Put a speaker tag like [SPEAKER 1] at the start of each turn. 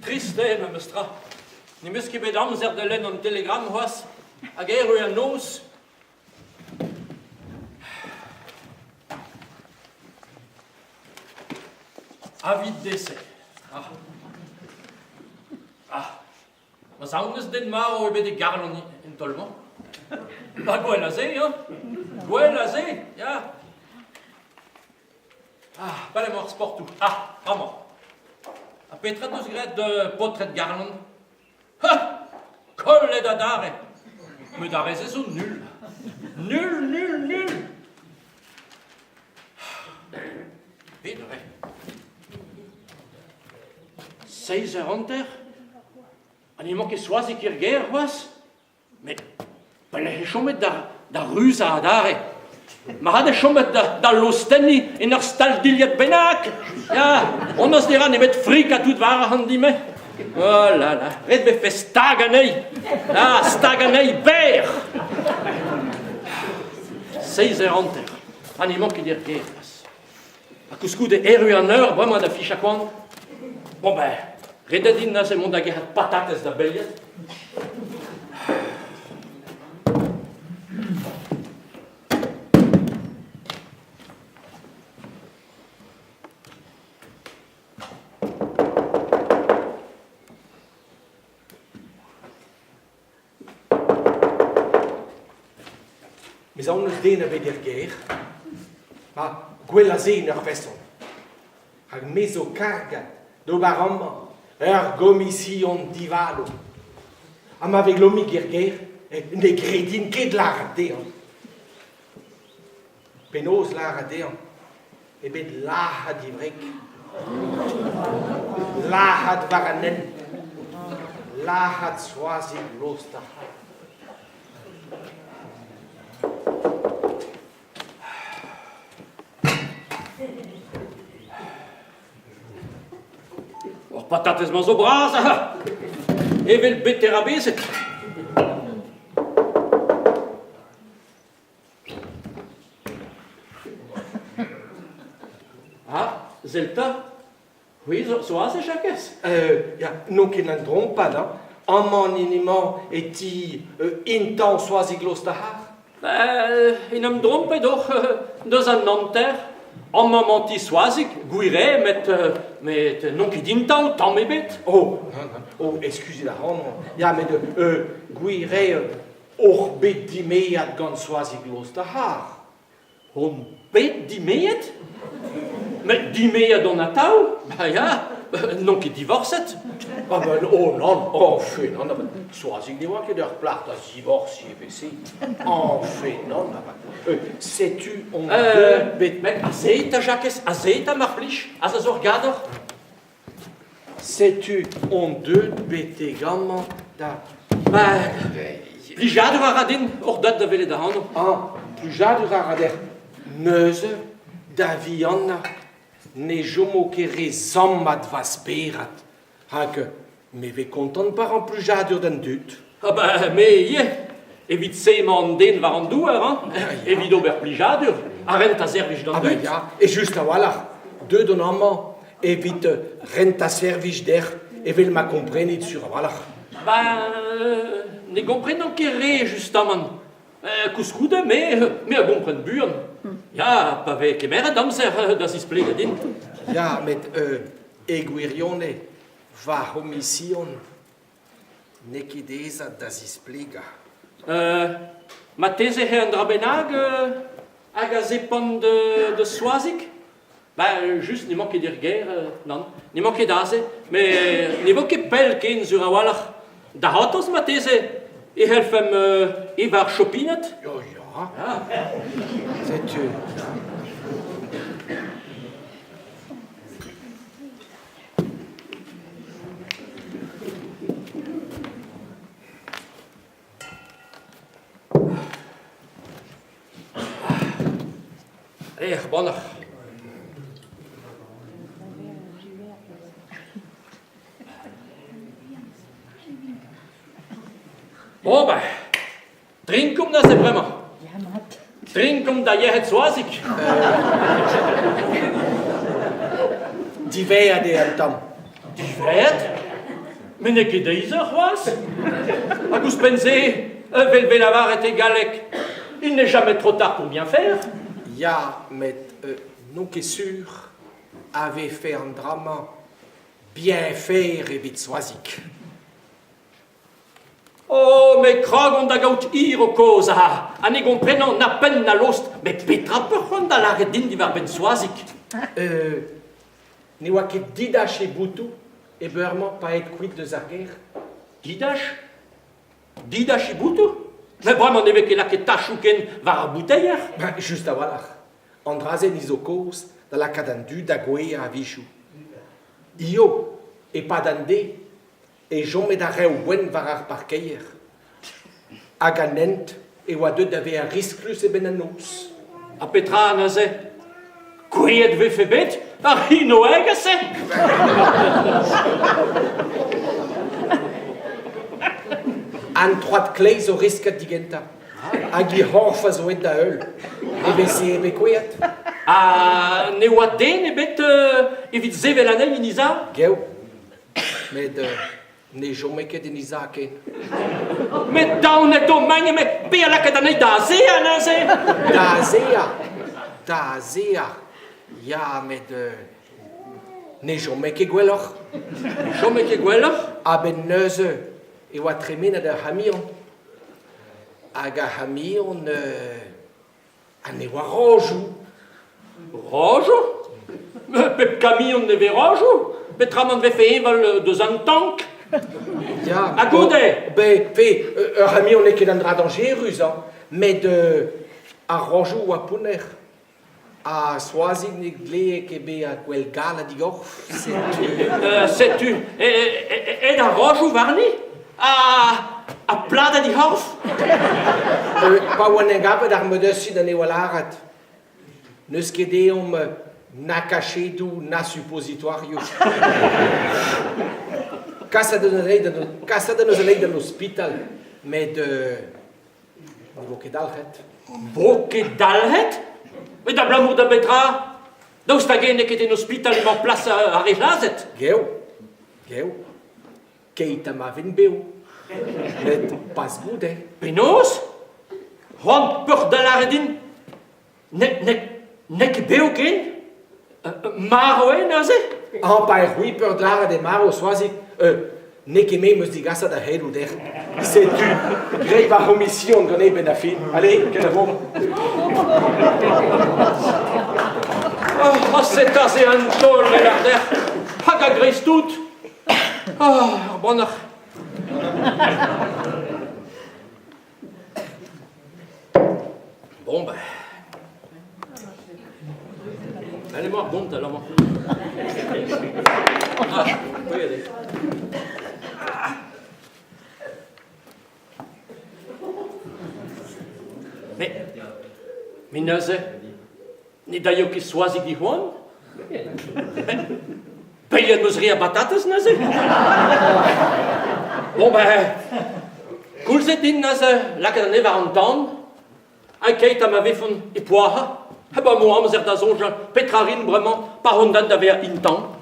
[SPEAKER 1] Triste, me mestra. Ni muski bedam zer de len on telegram was. Ageru an nos. Avis de décès. Ma saunges den maro ebe de garlon in tolman. Ba gwell a ze, hein? Gwell a ze, ja. Pas les morts sportou. Vraiment. A petra deus gret de potret garlon. Colle da dare. Me dare ze zo nul. Nul. Vedere. 6 heures en terre. Animo che soisi kir guerre, was? Mais, pelle chomet da rusa adare. Ma hade chomet da losteni in stal diliet benak. Ja, on os dira ne met frik a tout vara handime. Oh là là, red be fe staganei. Staganei ber. 6 heures en terre. Animo che dir guerre, was? A couscou de eru en heure, vraiment da fiche à quant. Bon ben, rededin se mond hag patates da belliet.
[SPEAKER 2] Mais on us dena be dir guerre. Ma quella sena person. Hag meso carga do baramba. Gomission divalo. Am avec l'homme guerre, des crédines qui de la rater. Penos la rater. Et ben la had ivrek. La had varanen. La had soisi losta.
[SPEAKER 1] Patates man zo bras, evel betera bezet. Zelta? Oui, so a se chakes?
[SPEAKER 2] Non ket n'en drom pas, non? Amman iniman eti intan soisi glostahar?
[SPEAKER 1] In am drom pe doch deus an nanter. Amman manti soazig, gouire, met non ket intan, tam ebet.
[SPEAKER 2] Oh, excusez la non. Ja, mais gouire or bet dimeiat gant soisi glostahar.
[SPEAKER 1] On bet dimeiet? Mais dimeiet on a tau? Ba ja, non ket divorcet.
[SPEAKER 2] Non, fait, non, soazig ne oa ket ur plart a divorci ebese. Fait, non, sais-tu on deux bet...
[SPEAKER 1] Mais azeta, Jacques, azeta marplich, azazor gador?
[SPEAKER 2] Sais-tu on deux bete gamma da...
[SPEAKER 1] Plijadur a radin, or dat da vele da hano.
[SPEAKER 2] Plijadur a rader neuze da vianna ne jomo ket rezammat vas perat. Hag, me ve content par an plijadur d'an dut.
[SPEAKER 1] Me ie, evit seman den war an douar, evit ober plijadur, a rent a servij d'an dut.
[SPEAKER 2] Ja, et just a wala, deux don amman, evit rent a servij der, evel ma comprenit sur a wala.
[SPEAKER 1] Ne comprenan ket re, justamant. Kouskoude, me a gompren buan. Ja, pa ve kemer a damser da zisplega din.
[SPEAKER 2] Ja, met eguirione va homission necidesa da zisplega.
[SPEAKER 1] Ma teze he an drabenag hag a zepan de soazik? Just ne ket dir guerre, non. Ne ket aze, mais ne vo ket pel ken sur a walach. Da hatos ma teze e helfem evar chopinet?
[SPEAKER 2] Ja. Sais-tu...
[SPEAKER 1] Bonach. Bon, trinkum da se vraiment. Trinkum da jehet soazik.
[SPEAKER 2] Divea de antam.
[SPEAKER 1] Tu fais? Mais n'est que des heures, was? À vous pensez, Velvelavar était galec. Il n'est jamais trop tard pour bien faire.
[SPEAKER 2] Ja, mais nous qui sûr, avait fait un drame bien fait et vite soisique.
[SPEAKER 1] Oh, mais kragon da gaut iro cosa. Anigon prenon na pen na lost. Mais petra perron da la redin di var ben soisic.
[SPEAKER 2] Ne oa ket didache e boutou e beurman pa et quid de zarger.
[SPEAKER 1] Didache? Didache i boutou? Mais vraiment, neve que la que tachouken var a bouteiller.
[SPEAKER 2] Ben, just a walach. Andrazen isokos da la cadandu da goe a vichou. Io, e pas dande, e jommet a reu wen var ar parkeier. Aganent, e oa deud ave a risklus e ben an nos.
[SPEAKER 1] A petra naze. Kouet ve fe bet? A rino egase?
[SPEAKER 2] An troad kleiz o risket digenta. Hag i horfa zo et da eul. Ebe se ebe kouet.
[SPEAKER 1] A ne oa den ebet evit zevel anel in isa?
[SPEAKER 2] Geu. Med ne jommet ket en isa ken.
[SPEAKER 1] Mais daon et o mange, mais pe a la ket anel da zea naze?
[SPEAKER 2] Da zea. Ja, med ne jommet ket gwelloc'h.
[SPEAKER 1] Jommet ke gwelloc'h?
[SPEAKER 2] A ben neuze e oa tremen ad ar hamion. Hag a hamion an e oa rojou.
[SPEAKER 1] Rojo? Pep camion ne ve rojo? Petra man ve fe eval deus an tank?
[SPEAKER 2] Ja.
[SPEAKER 1] A goude?
[SPEAKER 2] Be, fe, ur hamion ne ket an dra dangerus, med a rojou a pouner. A soazig ne gleek ebe a gwell gal a digorf.
[SPEAKER 1] Setu, ed a rojo varni? A plada di horf?
[SPEAKER 2] Pa oan e gabet ar meudeusit an e walarat. Neus ket eom na kachedou na suppositorio. Kasad eus a leid an hospital, med ne vo ket alc'het.
[SPEAKER 1] Bo ket dalhet? Mais da blamour da betra? Daoust a gen ket en hospital imor plas a relazet?
[SPEAKER 2] Geu. Keit am aven beo. Met pas goude.
[SPEAKER 1] Penaos? C'hoant peur da laredin? Ne ket beo ken? Maro naze?
[SPEAKER 2] An pa er rui peur dlara de maro soazik. Ne ket me meus digasad a hedou der. Setu, greit va omission gant ben a fin. Allez, ket a vo.
[SPEAKER 1] Oh, c'est assez un tol le larder. Hag a gris tout. Oh, bonach. Bon, ben. Allez-moi, bon, alors moi. Ah, oui, allez. Mais naze, ni d'ailleurs qui soisig di hoan? Peiad meus ri a batatas, naze? Bon, ben, koulzet din, naze, lakaat an evar an tan, a keit am a vefon e poaha, ha ba mo amzer da zonja petrarin bremañ par hondan da vea intan.